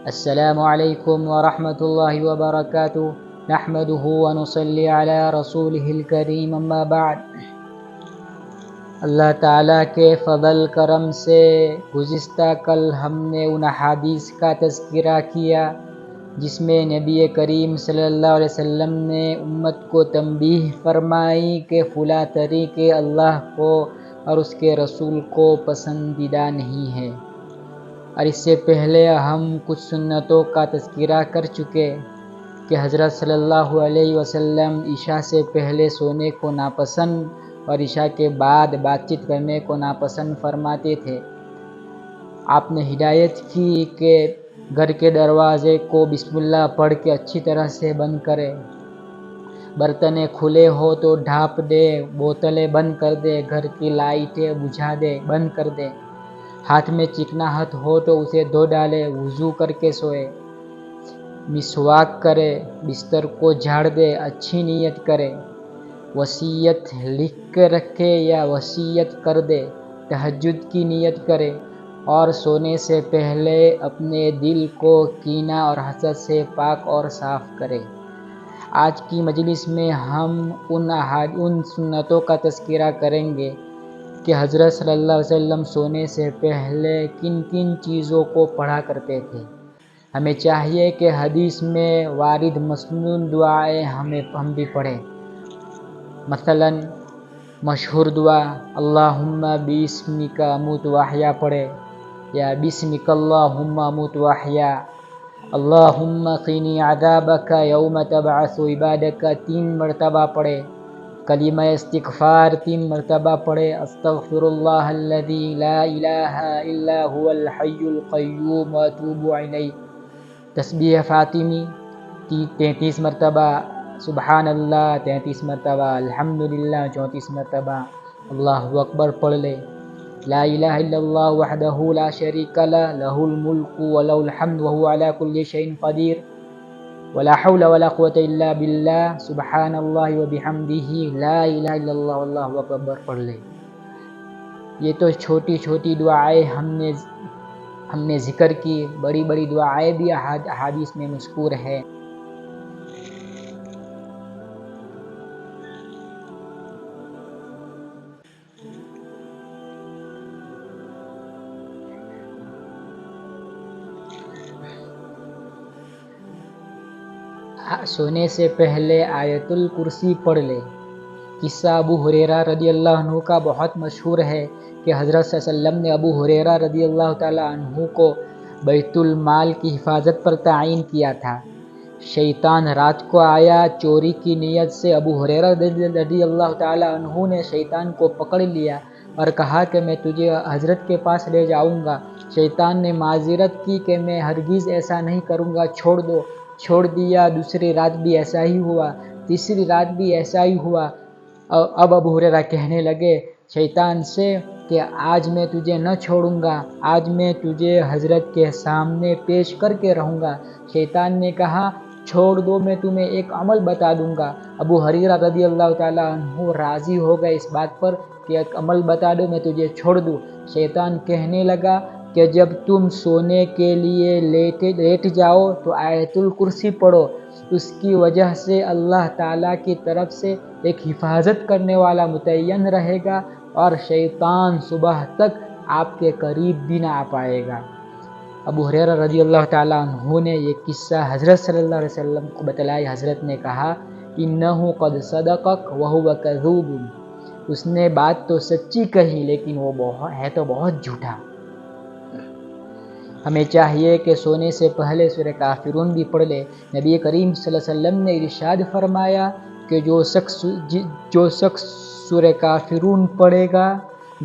السلام علیکم ورحمۃ اللہ وبرکاتہ نحمده ونصلی علی رسوله الکریم اما بعد۔ اللہ تعالیٰ کے فضل کرم سے گزشتہ کل ہم نے ان احادیث کا تذکرہ کیا جس میں نبی کریم صلی اللہ علیہ وسلم نے امت کو تنبیہ فرمائی کہ فلاں طریقے اللہ کو اور اس کے رسول کو پسندیدہ نہیں ہے، اور اس سے پہلے ہم کچھ سنتوں کا تذکرہ کر چکے کہ حضرت صلی اللہ علیہ وسلم عشاء سے پہلے سونے کو ناپسند اور عشاء کے بعد بات چیت کرنے کو ناپسند فرماتے تھے۔ آپ نے ہدایت کی کہ گھر کے دروازے کو بسم اللہ پڑھ کے اچھی طرح سے بند کرے، برتنیں کھلے ہو تو ڈھانپ دے، بوتلیں بند کر دے، گھر کی لائٹیں بجھا دے، بند کر دے، ہاتھ میں چکناہٹ ہو تو اسے دھو ڈالے، وضو کر کے سوئے، مسواک کرے، بستر کو جھاڑ دے، اچھی نیت کرے، وصیت لکھ کے رکھے یا وصیت کر دے، تہجد کی نیت کرے، اور سونے سے پہلے اپنے دل کو کینہ اور حسد سے پاک اور صاف کرے۔ آج کی مجلس میں ہم ان سنتوں کا تذکرہ کریں گے کہ حضرت صلی اللہ علیہ وسلم سونے سے پہلے کن کن چیزوں کو پڑھا کرتے تھے۔ ہمیں چاہیے کہ حدیث میں وارد مسنون دعائیں ہم بھی پڑھیں۔ مثلا مشہور دعا اللہم بسمک اموت واحیا پڑھے، یا بسمک اللہم اموت واحیا، اللہم قنی عذابک یوم تبعث عبادک 3 مرتبہ پڑھے، کلمہ استغفار 3 مرتبہ پڑھے، استغفر اللہ الذی لا الہ الا هو الحی القیوم واتوب الیہ، تسبیح فاطمی 33 مرتبہ، سبحان اللہ 33 مرتبہ، الحمدللہ 34 مرتبہ، اللہ اکبر پڑھ لے، لا الہ الا اللہ وحدہ لا شریک لہ لہ الملک ولہ الحمد وہو علی کل شیء قدیر، ولا حول ولا قوة الا باللہ، سبحان اللہ وبحمدہ، لا الہ الا اللہ واللہ اکبر پڑھ لے۔ یہ تو چھوٹی چھوٹی دعائیں ہم نے ذکر کی، بڑی بڑی دعائیں بھی احادیث میں مذکور ہے۔ سونے سے پہلے آیت الکرسی پڑھ لے۔ قصہ ابو ہریرہ رضی اللہ عنہ کا بہت مشہور ہے کہ حضرت صلی اللہ علیہ وسلم نے ابو ہریرہ رضی اللہ تعالی عنہ کو بیت المال کی حفاظت پر تعین کیا تھا۔ شیطان رات کو آیا چوری کی نیت سے، ابو ہریرہ رضی اللہ تعالی عنہ نے شیطان کو پکڑ لیا اور کہا کہ میں تجھے حضرت کے پاس لے جاؤں گا۔ شیطان نے معذرت کی کہ میں ہرگز ایسا نہیں کروں گا، چھوڑ دو، چھوڑ دیا۔ دوسری رات بھی ایسا ہی ہوا، تیسری رات بھی ایسا ہی ہوا۔ اب ابو ہریرہ کہنے لگے شیطان سے کہ آج میں تجھے نہ چھوڑوں گا، آج میں تجھے حضرت کے سامنے پیش کر کے رہوں گا۔ شیطان نے کہا چھوڑ دو، میں تمہیں ایک عمل بتا دوں گا۔ ابو ہریرہ رضی اللہ تعالیٰ عنہ راضی ہو گئے اس بات پر کہ ایک عمل بتا دو، میں تجھے چھوڑ دوں۔ شیطان کہنے لگا کہ جب تم سونے کے لیے لیٹ جاؤ تو آیت الکرسی پڑھو، اس کی وجہ سے اللہ تعالیٰ کی طرف سے ایک حفاظت کرنے والا متعین رہے گا اور شیطان صبح تک آپ کے قریب بھی نہ آ پائے گا۔ ابو ہریرہ رضی اللہ تعالیٰ عنہ نے یہ قصہ حضرت صلی اللہ علیہ وسلم کو بتلائی۔ حضرت نے کہا انہ قد صدقک وہو کذوب، اس نے بات تو سچی کہی لیکن وہ ہے تو بہت جھوٹا۔ ہمیں چاہیے کہ سونے سے پہلے سورہ کافرون بھی پڑھ لے۔ نبی کریم صلی اللہ علیہ وسلم نے ارشاد فرمایا کہ جو شخص سورہ کافرون پڑھے گا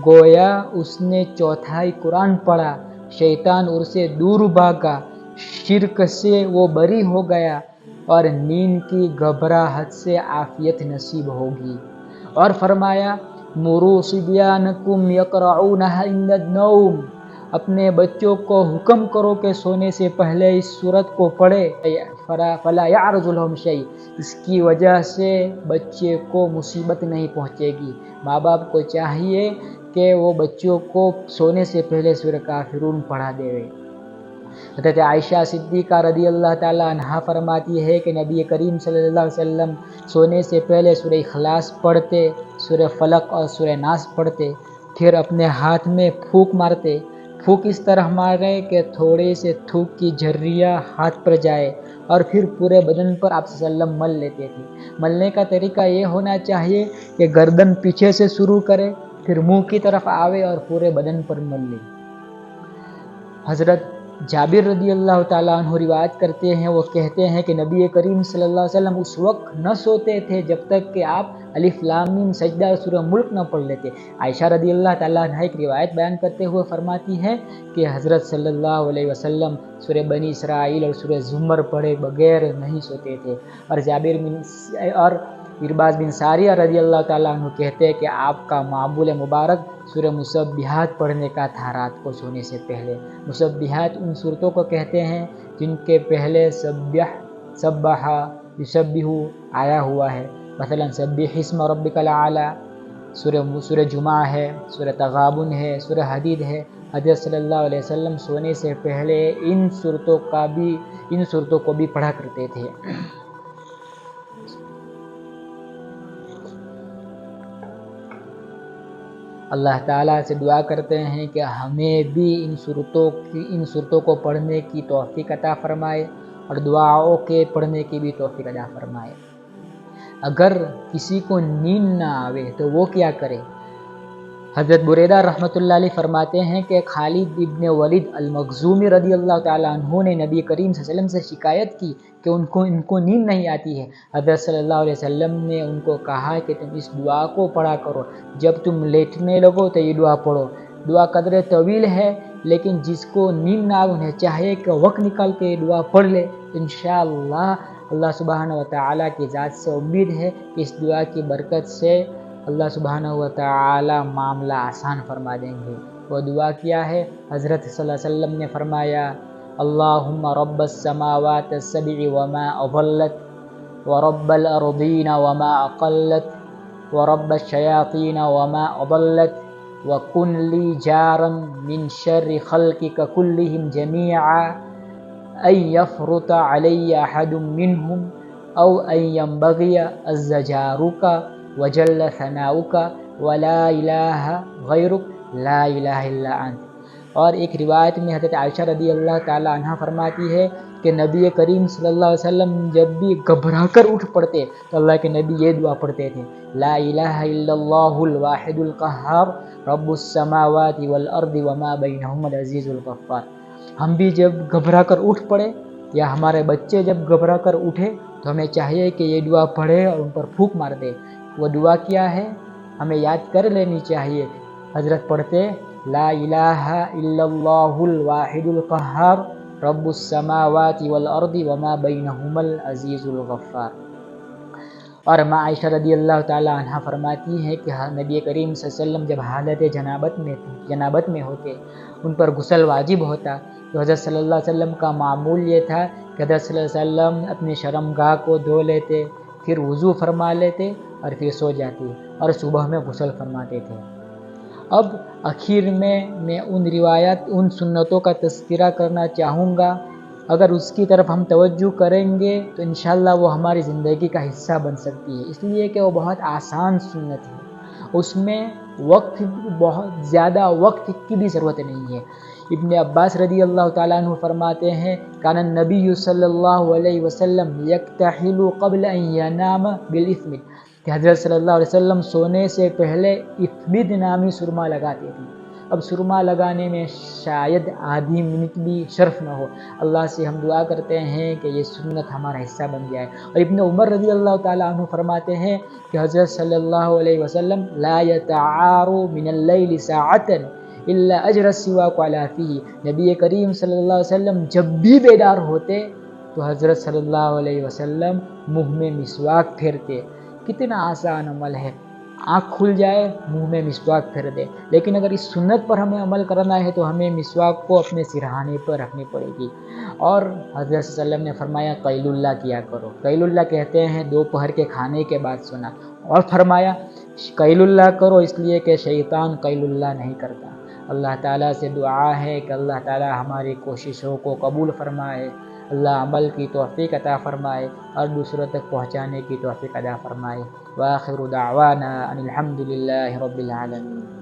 گویا اس نے چوتھائی قرآن پڑھا، شیطان اس سے دور بھاگا، شرک سے وہ بری ہو گیا اور نیند کی گھبراہٹ سے عافیت نصیب ہوگی۔ اور فرمایا مروا صبیانکم یقرؤونها عند النوم، اپنے بچوں کو حکم کرو کہ سونے سے پہلے اس سورت کو پڑھے، فلا یعرض لهم شیء، اس کی وجہ سے بچے کو مصیبت نہیں پہنچے گی۔ ماں باپ کو چاہیے کہ وہ بچوں کو سونے سے پہلے سورہ کافرون پڑھا دے۔ حضرت عائشہ صدیقہ رضی اللہ تعالیٰ عنہا فرماتی ہے کہ نبی کریم صلی اللہ علیہ وسلم سونے سے پہلے سورہ اخلاص پڑھتے، سورہ فلق اور سورہ ناس پڑھتے، پھر اپنے ہاتھ میں پھونک مارتے۔ پھونک اس طرح مارے کہ تھوڑے سے تھوک کی جھریاں ہاتھ پر جائے اور پھر پورے بدن پر آپ صلی اللہ علیہ وسلم مل لیتے تھے۔ ملنے کا طریقہ یہ ہونا چاہیے کہ گردن پیچھے سے شروع کرے، پھر منہ کی طرف آوے اور پورے بدن پر مل لے۔ حضرت جابر رضی اللہ تعالیٰ عنہ روایت کرتے ہیں، وہ کہتے ہیں کہ نبی کریم صلی اللہ علیہ وسلم اس وقت نہ سوتے تھے جب تک کہ آپ الف لام میم سجدہ اور سورہ ملک نہ پڑھ لیتے۔ عائشہ رضی اللہ تعالیٰ عنہ ایک روایت بیان کرتے ہوئے فرماتی ہے کہ حضرت صلی اللہ علیہ وسلم سورہ بنی اسرائیل اور سورہ زمر پڑھے بغیر نہیں سوتے تھے۔ اور ارباز بن ساریہ رضی اللہ تعالیٰ عنہ کہتے ہیں کہ آپ کا معمول مبارک سورہ مسبحات پڑھنے کا تھا رات کو سونے سے پہلے۔ مسبحات ان صورتوں کو کہتے ہیں جن کے پہلے سبح یسبح آیا ہوا ہے، مثلا سبح اسم ربک الاعلی، سورہ جمعہ ہے، سورہ تغابن ہے، سورہ حدید ہے۔ حضرت صلی اللہ علیہ وسلم سونے سے پہلے ان صورتوں کو بھی پڑھا کرتے تھے۔ اللہ تعالیٰ سے دعا کرتے ہیں کہ ہمیں بھی ان صورتوں کو پڑھنے کی توفیق عطا فرمائے اور دعاؤں کے پڑھنے کی بھی توفیق عطا فرمائے۔ اگر کسی کو نیند نہ آوے تو وہ کیا کرے؟ حضرت بریدہ رحمۃ اللہ علیہ فرماتے ہیں کہ خالد ابن ولید المخزومی رضی اللہ تعالیٰ عنہ نے نبی کریم صلی اللہ علیہ وسلم سے شکایت کی کہ ان کو نیند نہیں آتی ہے۔ حضرت صلی اللہ علیہ وسلم نے ان کو کہا کہ تم اس دعا کو پڑھا کرو، جب تم لیٹنے لگو تو یہ دعا پڑھو۔ دعا قدر طویل ہے، لیکن جس کو نیند نہ آئے انہیں چاہیے کہ وقت نکال کے یہ دعا پڑھ لے۔ انشاءاللہ اللہ سبحانہ و تعالیٰ کی ذات سے امید ہے کہ اس دعا کی برکت سے اللہ سبحانہ و تعالی معاملہ آسان فرما دیں گے۔ وہ دعا کیا ہے؟ حضرت صلی اللہ علیہ وسلم نے فرمایا، اللہم رب السماوات السبع وما اضلت، ورب الارضین وما اقلت، ورب الشیاطین وما اضلت، وکن لی جارا من شر خلقک کلہم جمیعا، ان یفرط علی احد منہم او ان ینبغی الزجارک وجل ثناؤک ولا الہ غیرک لا الہ الا انت۔ اور ایک روایت میں حضرت عائشہ رضی اللہ تعالیٰ عنہ فرماتی ہے کہ نبی کریم صلی اللہ علیہ وسلم جب بھی گھبرا کر اٹھ پڑتے تو اللہ کے نبی یہ دعا پڑھتے تھے، لا الہ الا اللہ الواحد القہار رب السماوات والارض وما بینہما العزیز الغفار۔ ہم بھی جب گھبرا کر اٹھ پڑے یا ہمارے بچے جب گھبرا کر اٹھے تو ہمیں چاہیے کہ یہ دعا پڑھے اور ان پر پھونک مار دے۔ وہ دعا کیا ہے ہمیں یاد کر لینی چاہیے۔ حضرت پڑھتے، لا الہ الا اللہ الواحد القہار رب السماوات والارض وما بینہما العزیز الغفار۔ اور ماں عائشہ رضی اللہ تعالیٰ عنہ فرماتی ہے کہ نبی کریم صلی اللہ علیہ وسلم جب حالت جنابت میں ہوتے، ان پر غسل واجب ہوتا، تو حضرت صلی اللہ علیہ وسلم کا معمول یہ تھا کہ حضرت صلی اللہ علیہ وسلم اپنی شرمگاہ کو دھو لیتے، پھر وضو فرما لیتے اور پھر سو جاتے اور صبح میں غسل فرماتے تھے۔ اب اخیر میں ان سنتوں کا تذکرہ کرنا چاہوں گا۔ اگر اس کی طرف ہم توجہ کریں گے تو انشاءاللہ وہ ہماری زندگی کا حصہ بن سکتی ہے، اس لیے کہ وہ بہت آسان سنت ہے، اس میں بہت زیادہ وقت کی بھی ضرورت نہیں ہے۔ ابن عباس رضی اللہ تعالیٰ عنہ فرماتے ہیں، کان النبی صلی اللہ علیہ وسلم یکتحل قبل ان ینام بالاثمد، کہ حضرت صلی اللہ علیہ وسلم سونے سے پہلے اثمد نامی سرما لگاتے تھے۔ اب سرما لگانے میں شاید آدھی منٹ بھی صرف نہ ہو۔ اللہ سے ہم دعا کرتے ہیں کہ یہ سنت ہمارا حصہ بن جائے۔ اور ابن عمر رضی اللہ تعالیٰ عنہ فرماتے ہیں کہ حضرت صلی اللہ علیہ وسلم لا یتعار من اللیل ساعتا الا اجر السواک علی فیہ، نبی کریم صلی اللہ علیہ وسلم جب بھی بیدار ہوتے تو حضرت صلی اللہ علیہ وسلم منہ میں مسواک پھیرتے۔ کتنا آسان عمل ہے، آنکھ کھل جائے منہ میں مسواک پھیر دے۔ لیکن اگر اس سنت پر ہمیں عمل کرنا ہے تو ہمیں مسواک کو اپنے سرہانے پر رکھنی پڑے گی۔ اور حضرت صلی اللہ علیہ وسلم نے فرمایا قیل اللہ کیا کرو۔ قیل اللہ کہتے ہیں دوپہر کے کھانے کے بعد سونا، اور فرمایا قیل اللہ کرو اس لیے کہ شیطان قیل اللہ نہیں کرتا۔ اللہ تعالیٰ سے دعا ہے کہ اللہ تعالیٰ ہماری کوششوں کو قبول فرمائے، اللہ عمل کی توفیق عطا فرمائے اور دوسروں تک پہنچانے کی توفیق عطا فرمائے۔ وآخر دعوانا ان الحمد للہ رب العالمین۔